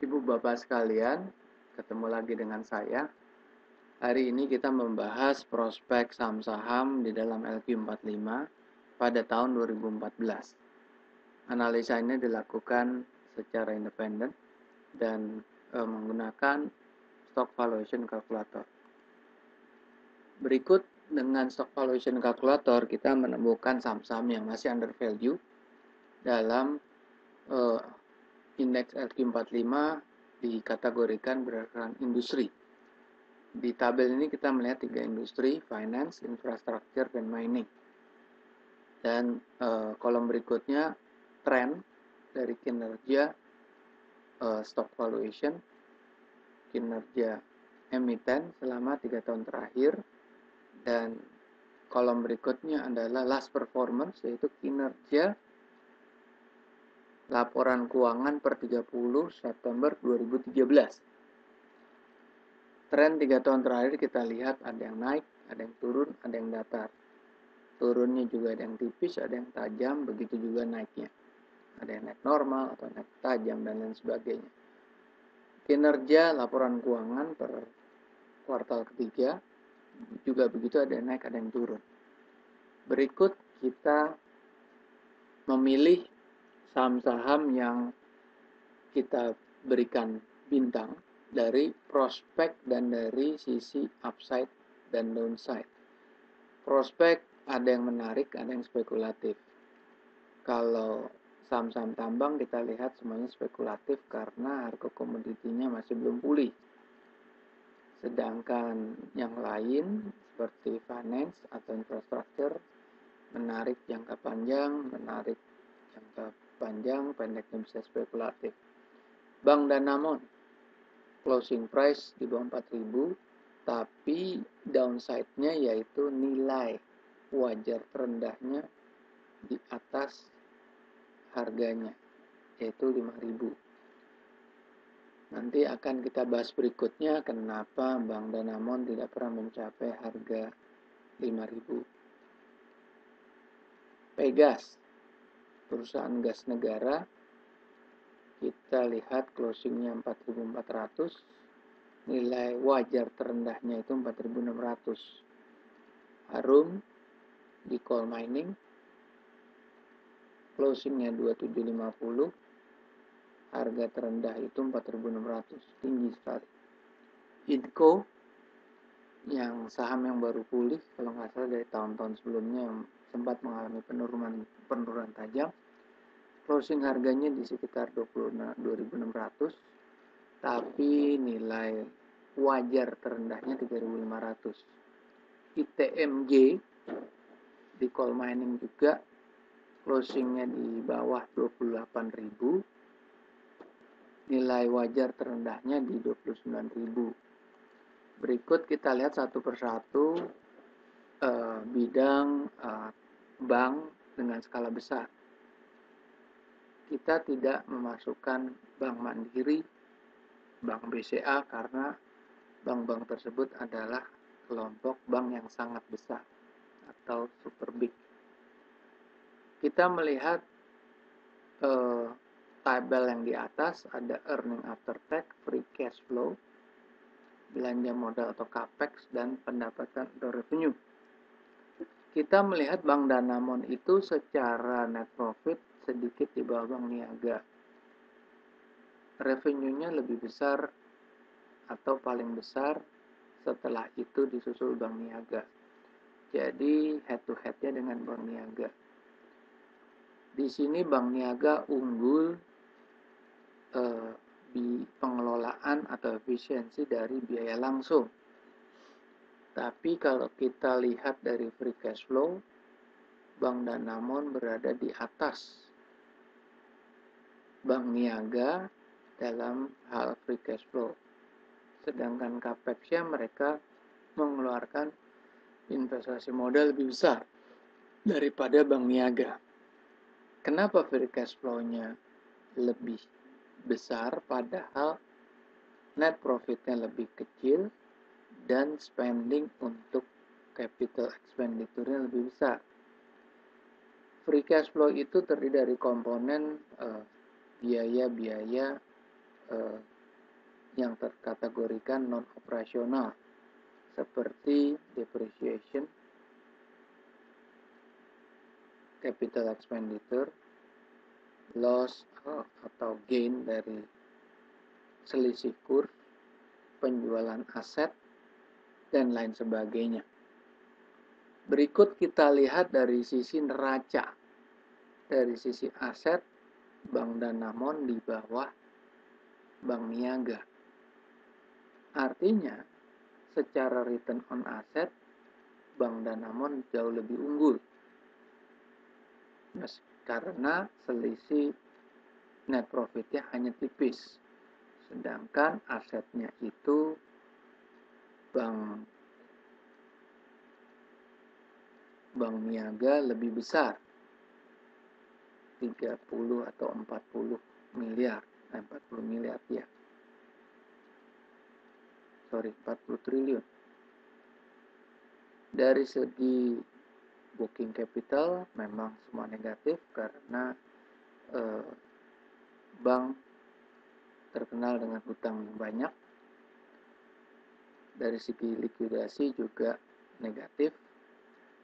Ibu Bapak sekalian, ketemu lagi dengan saya. Hari ini kita membahas prospek saham-saham di dalam LQ45 pada tahun 2014. Analisa ini dilakukan secara independen dan menggunakan stock valuation calculator. Berikut dengan stock valuation calculator kita menemukan saham-saham yang masih under value dalam indeks LQ45 dikategorikan berdasarkan industri. Di tabel ini kita melihat 3 industri, finance, infrastructure, dan mining. Dan kolom berikutnya tren dari kinerja stock valuation, kinerja emiten selama 3 tahun terakhir, dan kolom berikutnya adalah last performance, yaitu kinerja laporan keuangan per 30 September 2013. Tren 3 tahun terakhir kita lihat ada yang naik, ada yang turun, ada yang datar. Turunnya juga ada yang tipis, ada yang tajam, begitu juga naiknya. Ada yang naik normal atau naik tajam dan lain sebagainya. Kinerja laporan keuangan per kuartal ketiga juga begitu, ada yang naik, ada yang turun. Berikut kita memilih saham-saham yang kita berikan bintang dari prospek dan dari sisi upside dan downside. Prospek ada yang menarik, ada yang spekulatif. Kalau saham-saham tambang kita lihat semuanya spekulatif karena harga komoditinya masih belum pulih. Sedangkan yang lain seperti finance atau infrastructure menarik jangka panjang, pendeknya bisa spekulatif. Bank Danamon closing price di bawah 4.000, tapi downside-nya yaitu nilai wajar terendahnya di atas harganya, yaitu 5.000. Nanti akan kita bahas berikutnya kenapa Bank Danamon tidak pernah mencapai harga 5.000. Pegas, perusahaan gas negara, kita lihat closingnya 4.400, nilai wajar terendahnya itu 4.600. Harum di coal mining, closingnya 2750, harga terendah itu 4.600, tinggi sekali. Idco yang saham yang baru pulih, kalau nggak salah dari tahun-tahun sebelumnya yang sempat mengalami penurunan tajam, closing harganya di sekitar 22.600, tapi nilai wajar terendahnya 3.500. ITMG di coal mining juga closingnya di bawah 28.000, nilai wajar terendahnya di 29.000. Berikut kita lihat satu persatu bidang bank dengan skala besar. Kita tidak memasukkan Bank Mandiri, Bank BCA karena bank-bank tersebut adalah kelompok bank yang sangat besar atau super big. Kita melihat tabel yang di atas ada earning after tax, free cash flow, belanja modal atau capex, dan pendapatan atau revenue. Kita melihat Bank Danamon itu secara net profit sedikit di bawah Bank Niaga. Revenue-nya lebih besar atau paling besar, setelah itu disusul Bank Niaga. Jadi head to head-nya dengan Bank Niaga. Di sini Bank Niaga unggul di pengelolaan atau efisiensi dari biaya langsung. Tapi kalau kita lihat dari free cash flow, Bank Danamon berada di atas Bank Niaga dalam hal free cash flow. Sedangkan capex-nya mereka mengeluarkan investasi modal lebih besar daripada Bank Niaga. Kenapa free cash flow-nya lebih besar padahal net profit-nya lebih kecil dan spending untuk capital expenditure-nya lebih besar? Free cash flow itu terdiri dari komponen biaya-biaya yang terkategorikan non-operasional seperti depreciation, capital expenditure, loss atau gain dari selisih kurs, penjualan aset, dan lain sebagainya. Berikut kita lihat dari sisi neraca. Dari sisi aset, Bank Danamon di bawah Bank Niaga. Artinya, secara return on asset, Bank Danamon jauh lebih unggul. Karena selisih net profitnya hanya tipis. Sedangkan asetnya itu Bank Niaga lebih besar. 30 atau 40 miliar. 40 miliar ya. 40 triliun. Dari segi booking capital memang semua negatif karena bank terkenal dengan hutang yang banyak. Dari segi likuidasi juga negatif.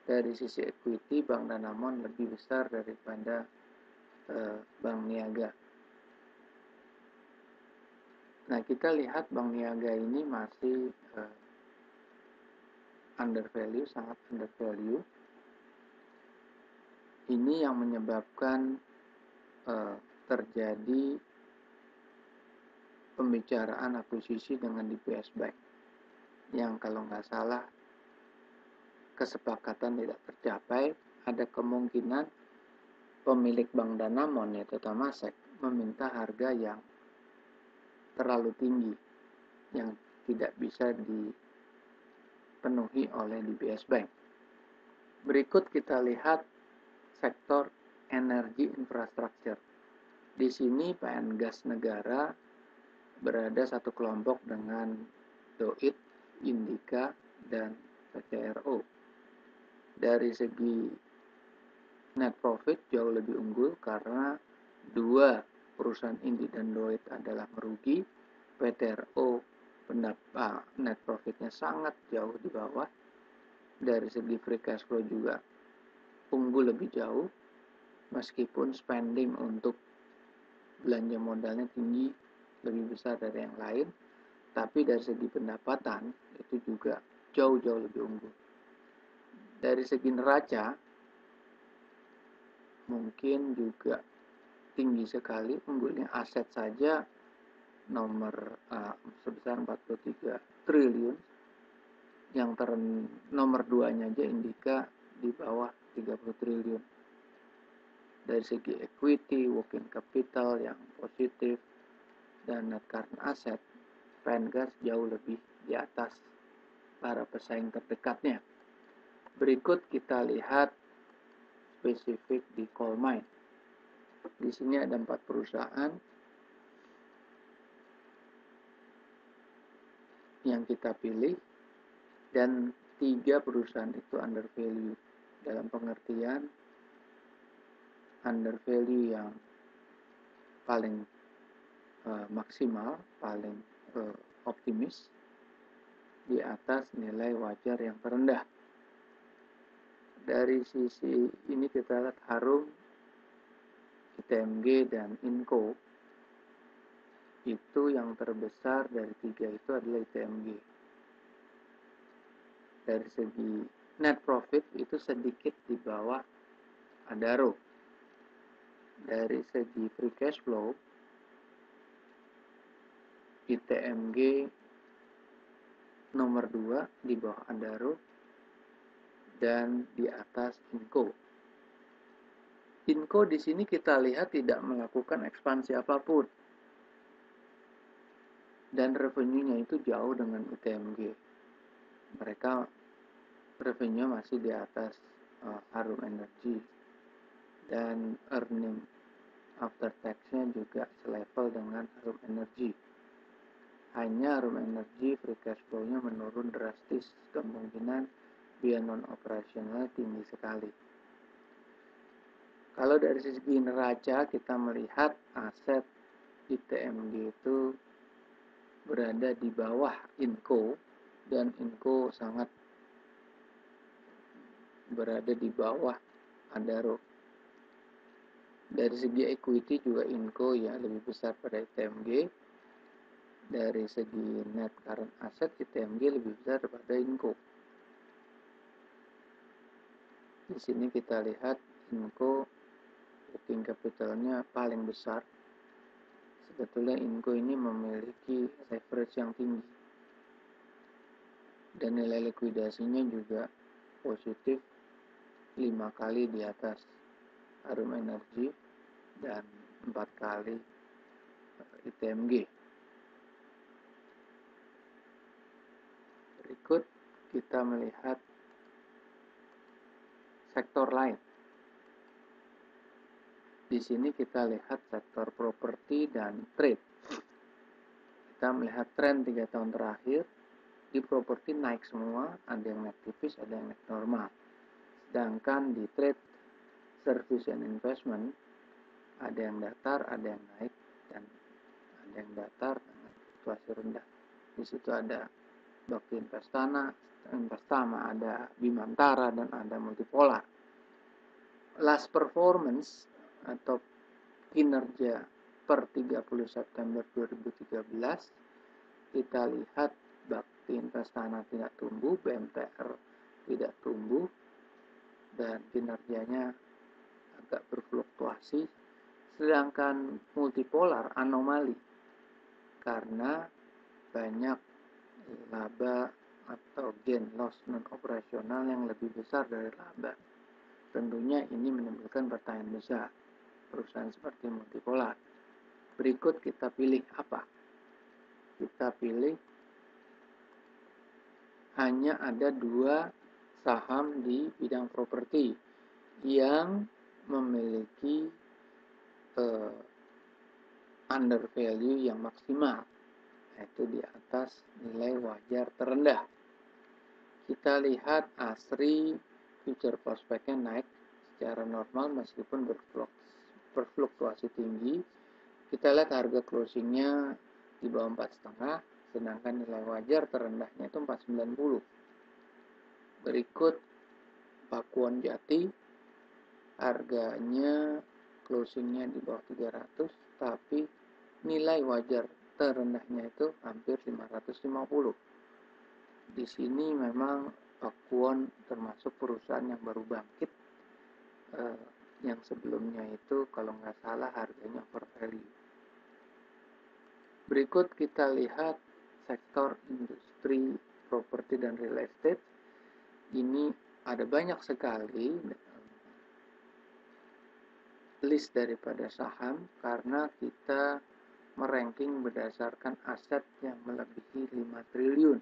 Dari sisi equity, Bank Danamon lebih besar daripada Bank Niaga. Nah, kita lihat Bank Niaga ini masih undervalue, sangat undervalue. Ini yang menyebabkan terjadi pembicaraan akuisisi dengan DBS Bank, yang kalau nggak salah kesepakatan tidak tercapai. Ada kemungkinan pemilik Bank Danamon, yaitu Temasek, meminta harga yang terlalu tinggi, yang tidak bisa dipenuhi oleh DBS Bank. Berikut kita lihat sektor energi infrastruktur. Di sini PN Gas Negara berada satu kelompok dengan DOIT, Indika, dan PTRO. Dari segi net profit jauh lebih unggul karena dua perusahaan Indi dan DOIT adalah merugi. PTRO net profitnya sangat jauh di bawah. Dari segi free cash flow juga unggul lebih jauh, meskipun spending untuk belanja modalnya tinggi, lebih besar dari yang lain, tapi dari segi pendapatan itu juga jauh-jauh lebih unggul. Dari segi neraca mungkin juga tinggi sekali unggulnya. Aset saja sebesar 43 triliun, yang nomor 2-nya aja Indika di bawah 30 triliun. Dari segi equity, working capital yang positif, dan net current asset, PN Gas jauh lebih di atas para pesaing terdekatnya. Berikut kita lihat spesifik di coal mine. Di sini ada 4 perusahaan yang kita pilih, dan 3 perusahaan itu undervalue. Dalam pengertian undervalue yang paling maksimal, paling optimis, di atas nilai wajar yang terendah. Dari sisi ini kita lihat Harum, ITMG, dan Inco. Itu yang terbesar dari 3 itu adalah ITMG. Dari segi net profit itu sedikit di bawah Adaro. Dari segi free cash flow, ITMG nomor 2 di bawah Adaro dan di atas Inco. Inco di sini kita lihat tidak melakukan ekspansi apapun, dan revenue-nya itu jauh dengan ITMG. Mereka revenue masih di atas Harum Energy, dan earning after tax-nya juga selevel dengan Harum Energy. Hanya Harum Energy free cash flow-nya menurun drastis, kemungkinan biaya non-operasional tinggi sekali. Kalau dari segi neraca kita melihat aset ITMG itu berada di bawah Inco, dan Inco sangat berada di bawah Adaro. Dari segi equity juga Inco ya lebih besar pada ITMG. Dari segi net current asset ITMG lebih besar daripada Inco. Di sini kita lihat Inco working capitalnya paling besar. Sebetulnya Inco ini memiliki leverage yang tinggi dan nilai likuidasinya juga positif 5 kali di atas Harum Energy dan 4 kali ITMG. Berikut kita melihat sektor lain. Di sini kita lihat sektor properti dan trade. Kita melihat tren 3 tahun terakhir, di properti naik semua, ada yang naik tipis, ada yang naik normal. Sedangkan di trade, service and investment, ada yang datar, ada yang naik, dan ada yang datar dengan fluktuasi rendah. Di situ ada Bakti Investama, ada Bimantara, dan ada Multipolar. Last performance atau kinerja per 30 September 2013, kita lihat Bakti Investana tidak tumbuh, BMTR tidak tumbuh, dan kinerjanya agak berfluktuasi. Sedangkan Multipolar anomali karena banyak laba atau gain loss non operasional yang lebih besar dari laba. Tentunya ini menimbulkan pertanyaan besar perusahaan seperti Multipolar. Berikut kita pilih apa? Kita pilih hanya ada 2 saham di bidang properti yang memiliki under value yang maksimal, yaitu di atas nilai wajar terendah. Kita lihat ASRI future prospeknya naik secara normal meskipun berfluktuasi tinggi. Kita lihat harga closingnya di bawah 4,5, sedangkan nilai wajar terendahnya itu 490. Berikut Pakuwon Jati, harganya closingnya di bawah 300, tapi nilai wajar terendahnya itu hampir 550. Di sini memang Pakuwon termasuk perusahaan yang baru bangkit, yang sebelumnya itu kalau nggak salah harganya overvalue. Berikut kita lihat sektor industri, properti, dan real estate. Ini ada banyak sekali list daripada saham karena kita meranking berdasarkan aset yang melebihi 5 triliun.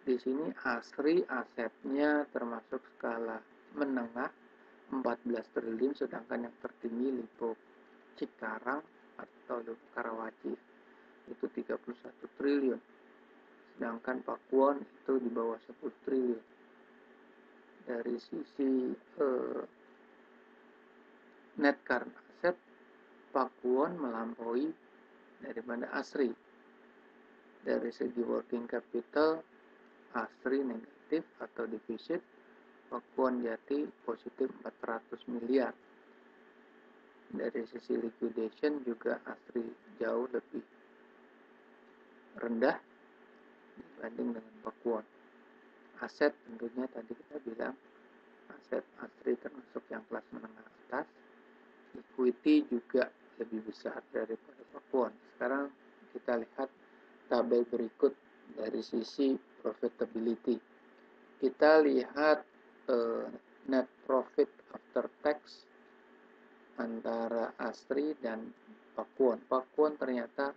Di sini ASRI asetnya termasuk skala menengah 14 triliun, sedangkan yang tertinggi Lipo Cikarang atau Lipo Karawaci itu 31 triliun. Sedangkan Pakuwon itu di bawah 10 triliun. Dari sisi net current asset, Pakuwon melampaui daripada ASRI. Dari segi working capital, ASRI negatif atau defisit, Pakuwon Jati positif 400 miliar. Dari sisi liquidation juga ASRI jauh lebih rendah dibanding dengan Pakuwon. Aset tentunya tadi kita bilang aset ASRI termasuk yang kelas menengah atas. Equity juga lebih besar daripada Pakuwon. Sekarang kita lihat tabel berikut dari sisi profitability. Kita lihat net profit after tax antara ASRI dan Pakuwon. Pakuwon ternyata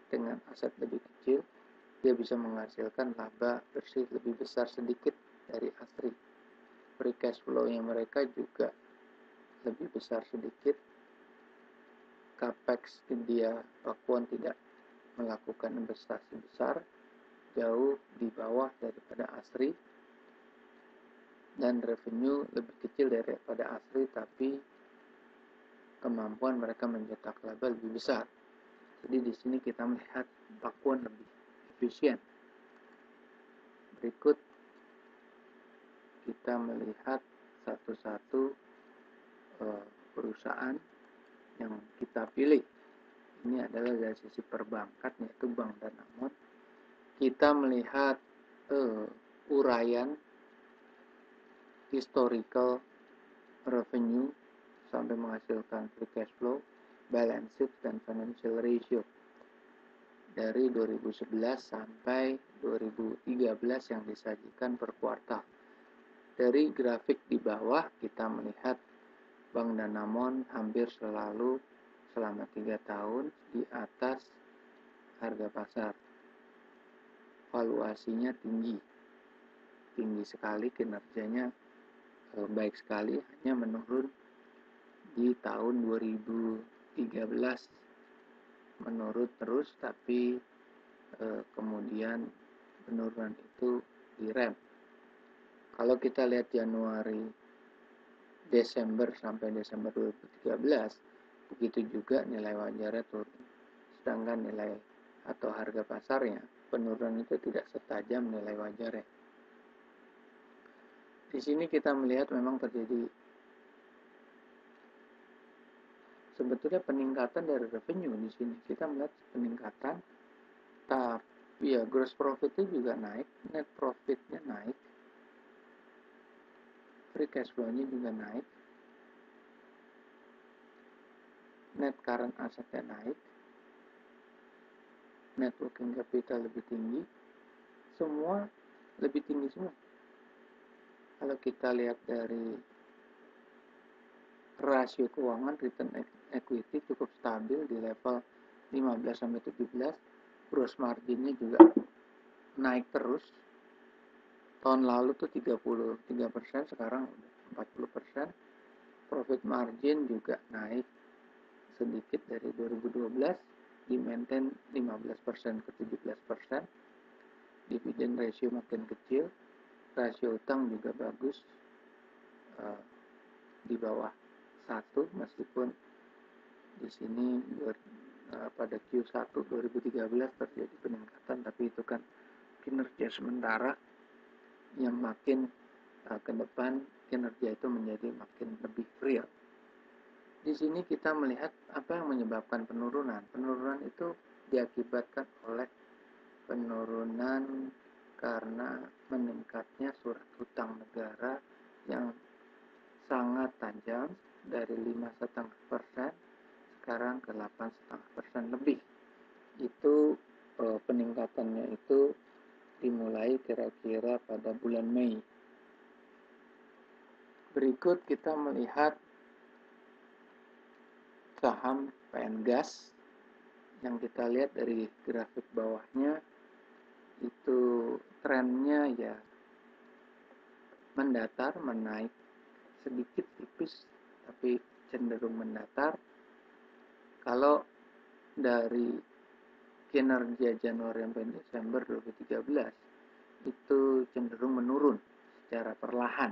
dengan aset lebih kecil, dia bisa menghasilkan laba bersih lebih besar sedikit dari ASRI. Free cash flow-nya mereka juga lebih besar sedikit. Capex dia Pakuwon tidak melakukan investasi besar, jauh di bawah daripada ASRI, dan revenue lebih kecil daripada ASRI, tapi kemampuan mereka mencetak laba lebih besar. Jadi di sini kita melihat Pakuan lebih efisien. Berikut kita melihat satu-satu perusahaan yang kita pilih. Ini adalah dari sisi perbankan, yaitu Bank Danamon. Kita melihat uraian historical revenue sampai menghasilkan free cash flow, balance sheet, dan financial ratio dari 2011 sampai 2013 yang disajikan per kuartal. Dari grafik di bawah kita melihat Bank Danamon hampir selalu selama 3 tahun di atas harga pasar. Valuasinya tinggi sekali, kinerjanya baik sekali, hanya menurun di tahun 2013 menurun terus, tapi kemudian penurunan itu direm. Kalau kita lihat Januari Desember sampai Desember 2013, begitu juga nilai wajarnya turun, sedangkan nilai atau harga pasarnya penurunan itu tidak setajam nilai wajarnya. Di sini kita melihat memang terjadi sebetulnya peningkatan dari revenue. Di sini kita melihat peningkatan, tapi ya gross profitnya juga naik, net profitnya naik, free cash flow-nya juga naik, net current asset-nya naik, net working capital lebih tinggi, semua lebih tinggi semua. Kalau kita lihat dari rasio keuangan, return equity cukup stabil di level 15-17, gross marginnya juga naik terus. Tahun lalu tuh 33%, sekarang 40%. Profit margin juga naik sedikit dari 2012, di maintain 15% ke 17%. Dividend ratio makin kecil, rasio utang juga bagus, di bawah 1, meskipun di sini pada Q1 2013 terjadi peningkatan, tapi itu kan kinerja sementara yang makin ke depan kinerja itu menjadi makin lebih real. Di sini kita melihat apa yang menyebabkan penurunan. Penurunan itu diakibatkan oleh penurunan karena meningkatnya surat hutang negara yang sangat tajam dari 5,5% sekarang ke 8,5% lebih. Itu peningkatannya itu dimulai kira-kira pada bulan Mei. Berikut kita melihat saham PN Gas yang kita lihat dari grafik bawahnya, itu trennya ya mendatar, menaik sedikit tipis tapi cenderung mendatar. Kalau dari kinerja Januari sampai Desember 2013 itu cenderung menurun secara perlahan.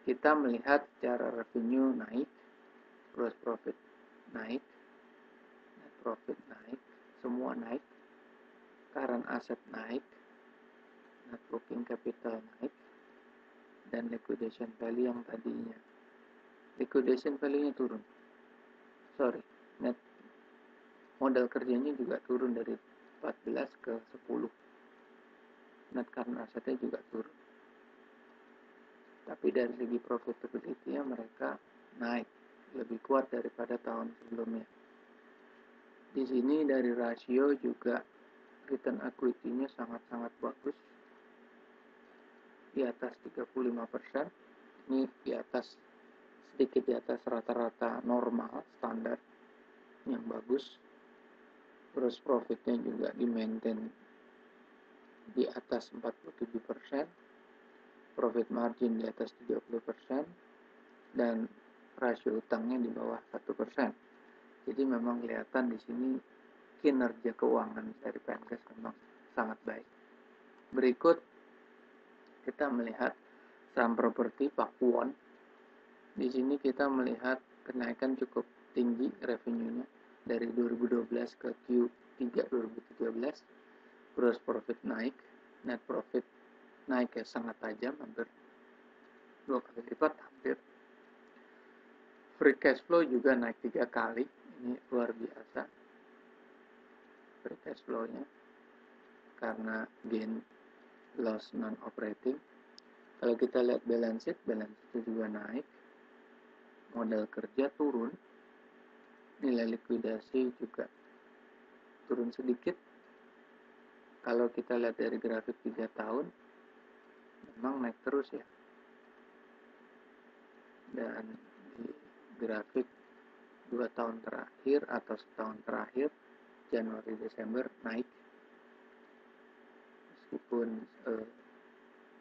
Kita melihat secara revenue naik, gross profit naik, net profit naik, semua naik, current asset naik, net working capital naik, dan liquidation value yang tadinya liquidation value-nya turun. Net modal kerjanya juga turun dari 14 ke 10. Net current asset-nya juga turun. Tapi dari segi profitability-nya mereka naik, lebih kuat daripada tahun sebelumnya. Di sini dari rasio juga return equity-nya sangat-sangat bagus, di atas 35%. Ini di atas, sedikit di atas rata-rata normal standar yang bagus. Gross profit-nya juga di maintain di atas 47%, profit margin di atas 30%, dan rasio utangnya di bawah 1%. Jadi memang kelihatan di sini kinerja keuangan dari PN Gas memang sangat baik. Berikut kita melihat saham properti Pakuwon. Di sini kita melihat kenaikan cukup tinggi revenue-nya, dari 2012 ke Q3 2013, gross profit naik, net profit naik ya sangat tajam, hampir 2 kali lipat hampir. Free cash flow juga naik 3 kali, ini luar biasa free cash flow-nya karena gain loss non operating. Kalau kita lihat balance sheet itu juga naik, modal kerja turun, nilai likuidasi juga turun sedikit. Kalau kita lihat dari grafik 3 tahun memang naik terus ya, dan di grafik 2 tahun terakhir atau setahun terakhir Januari Desember naik, meskipun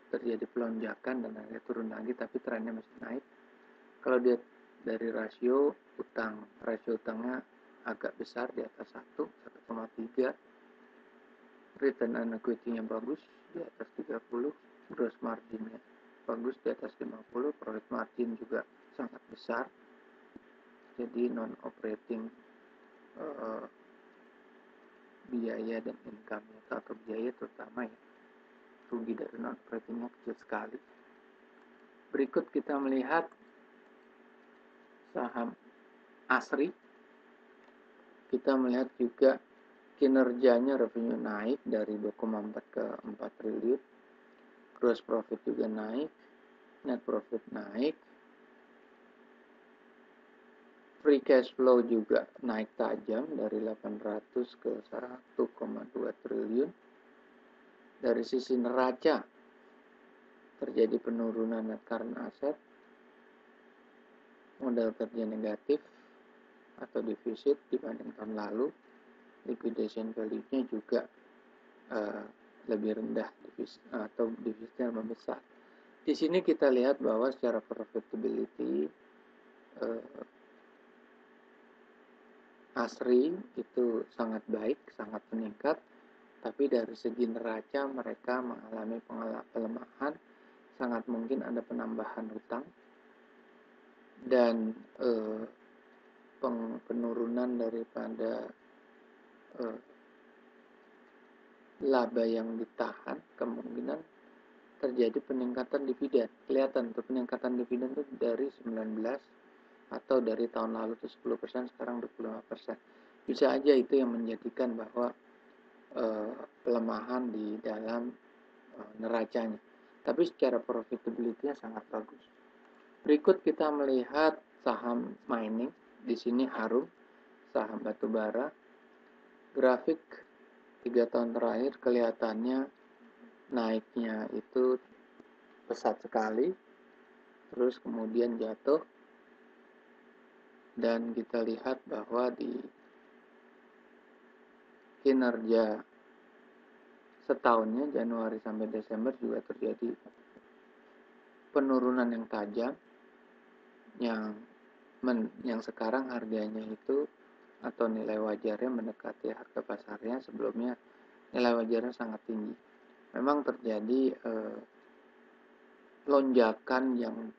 terjadi pelonjakan dan akhirnya turun lagi, tapi trennya masih naik. Kalau lihat dari rasio utangnya agak besar, di atas 1,3, return on equity-nya bagus, di atas 30, gross margin-nya bagus, di atas 50, profit margin juga sangat besar. Jadi non operating biaya dan income atau biaya terutama ya, rugi dari non operatingnya kecil sekali. Berikut kita melihat saham ASRI. Kita melihat juga kinerjanya, revenue naik dari 2,4 ke 4 triliun, gross profit juga naik, net profit naik, free cash flow juga naik tajam dari 800 ke 1,2 triliun. Dari sisi neraca terjadi penurunan net current asset, modal kerja negatif atau defisit dibanding tahun lalu, liquidation value-nya juga lebih rendah atau defisitnya membesar. Di sini kita lihat bahwa secara profitability ASRI itu sangat baik, sangat meningkat, tapi dari segi neraca mereka mengalami pelemahan, sangat mungkin ada penambahan hutang dan penurunan daripada laba yang ditahan, kemungkinan terjadi peningkatan dividen. Kelihatan tuh peningkatan dividen itu dari 19 atau dari tahun lalu itu 10%, sekarang 25%. Bisa aja itu yang menjadikan bahwa pelemahan di dalam neracanya. Tapi secara profitability-nya sangat bagus. Berikut kita melihat saham mining. Di sini Harum, saham batubara. Grafik 3 tahun terakhir kelihatannya naiknya itu pesat sekali, terus kemudian jatuh, dan kita lihat bahwa di kinerja setahunnya Januari sampai Desember juga terjadi penurunan yang tajam, yang sekarang harganya itu atau nilai wajarnya mendekati harga pasarnya. Sebelumnya nilai wajarnya sangat tinggi. Memang terjadi lonjakan yang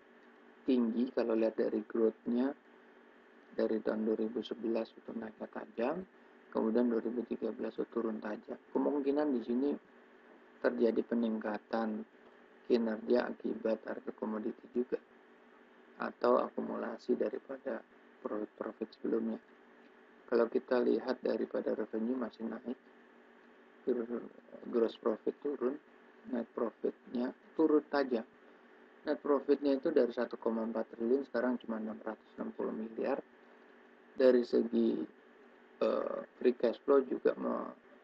tinggi kalau lihat dari growth-nya. Dari tahun 2011 itu naiknya tajam, kemudian 2013 itu turun tajam. Kemungkinan di sini terjadi peningkatan kinerja akibat harga komoditi juga, atau akumulasi daripada profit sebelumnya. Kalau kita lihat daripada revenue masih naik, gross profit turun, net profitnya turun tajam. Net profitnya itu dari 1,4 triliun sekarang cuma 660 miliar. Dari segi free cash flow juga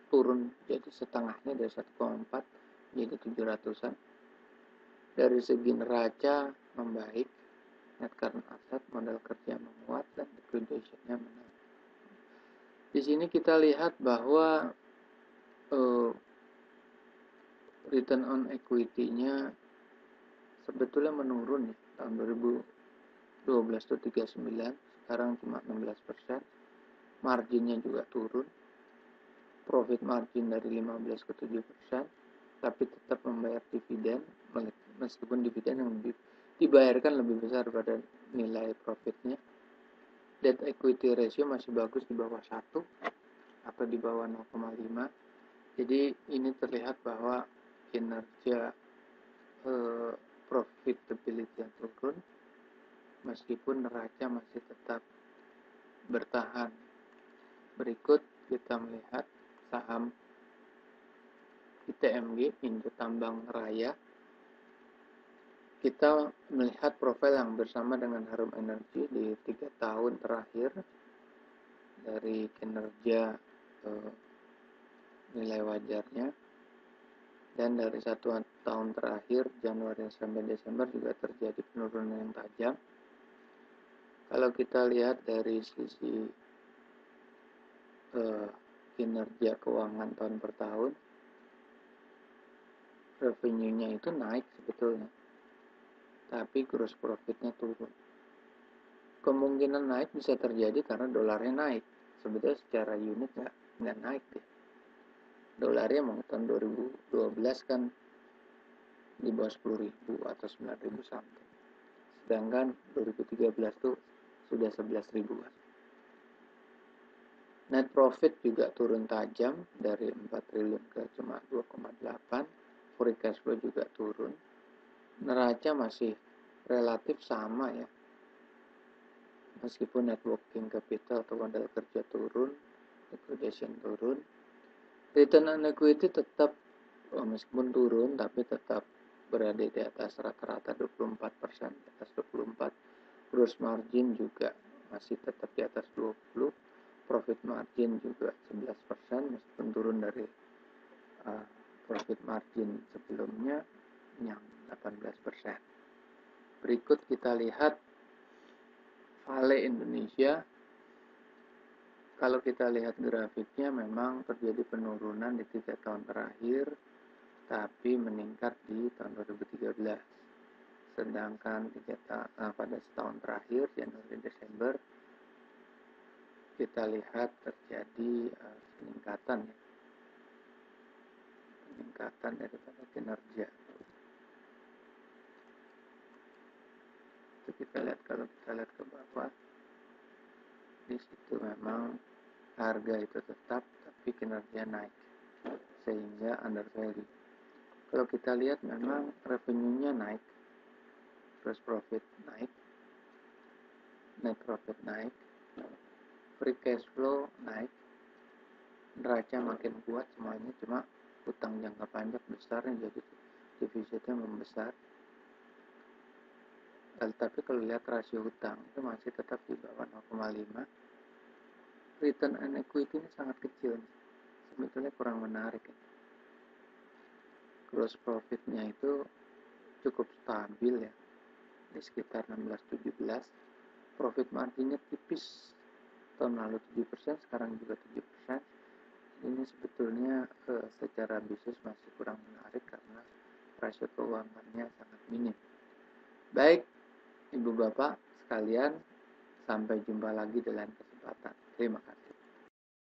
turun jadi setengahnya, dari 1,4 jadi 700-an. Dari segi neraca membaik, net current asset, modal kerja menguat, dan liquidation-nya menaik. Di sini kita lihat bahwa return on equity-nya sebetulnya menurun ya. Tahun 2012 itu 39, sekarang cuma 16%. Marginnya juga turun, profit margin dari 15 ke 7%, tapi tetap membayar dividen, meskipun dividen yang dibayarkan lebih besar pada nilai profitnya. Debt equity ratio masih bagus di bawah 1 atau di bawah 0,5. Jadi ini terlihat bahwa kinerja profitability yang turun meskipun neraca masih tetap bertahan. Berikut kita melihat saham ITMG, Indo Tambang Raya. Kita melihat profil yang bersama dengan Harum Energy di 3 tahun terakhir dari kinerja nilai wajarnya, dan dari 1 tahun terakhir Januari sampai Desember juga terjadi penurunan yang tajam. Kalau kita lihat dari sisi kinerja keuangan tahun per tahun, revenue-nya itu naik sebetulnya, tapi gross profit-nya turun. Kemungkinan naik bisa terjadi karena dolarnya naik. Sebetulnya secara unit nggak naik deh. Dolarnya mau tahun 2012 kan di bawah 10.000 atau 9.000 something. Sedangkan 2013 tuh sudah 11.000-an. Net profit juga turun tajam dari 4 triliun ke cuma 2,8. Free cash flow juga turun. Neraca masih relatif sama ya. Meskipun net working capital atau modal kerja turun, liquidation turun. Return on equity tetap meskipun turun tapi tetap berada di atas rata-rata 24%, di atas 24. Gross margin juga masih tetap di atas 20. Profit margin juga 11% meskipun turun dari profit margin sebelumnya yang 18%. Berikut kita lihat Vale Indonesia. Kalau kita lihat grafiknya memang terjadi penurunan di 3 tahun terakhir, tapi meningkat di tahun 2013. Sedangkan pada setahun terakhir, Januari Desember, kita lihat terjadi peningkatan daripada kinerja. Itu kita lihat, kalau kita lihat ke bawah, di situ memang harga itu tetap tapi kinerja naik sehingga under value. Kalau kita lihat memang revenue-nya naik, gross profit naik, net profit naik, free cash flow naik, neraca makin kuat semuanya, cuma utang jangka panjang besar jadi defisitnya membesar. Tapi kalau lihat rasio hutang itu masih tetap di bawah 0,5. Return on equity ini sangat kecil, sebetulnya kurang menarik ya. Gross profitnya itu cukup stabil ya, di sekitar 16-17. Profit marginnya tipis, tahun lalu 7%, sekarang juga 7%. Ini sebetulnya secara bisnis masih kurang menarik karena rasio keuangannya sangat minim. Baik, Ibu Bapak sekalian, sampai jumpa lagi di lain kesempatan. Terima kasih.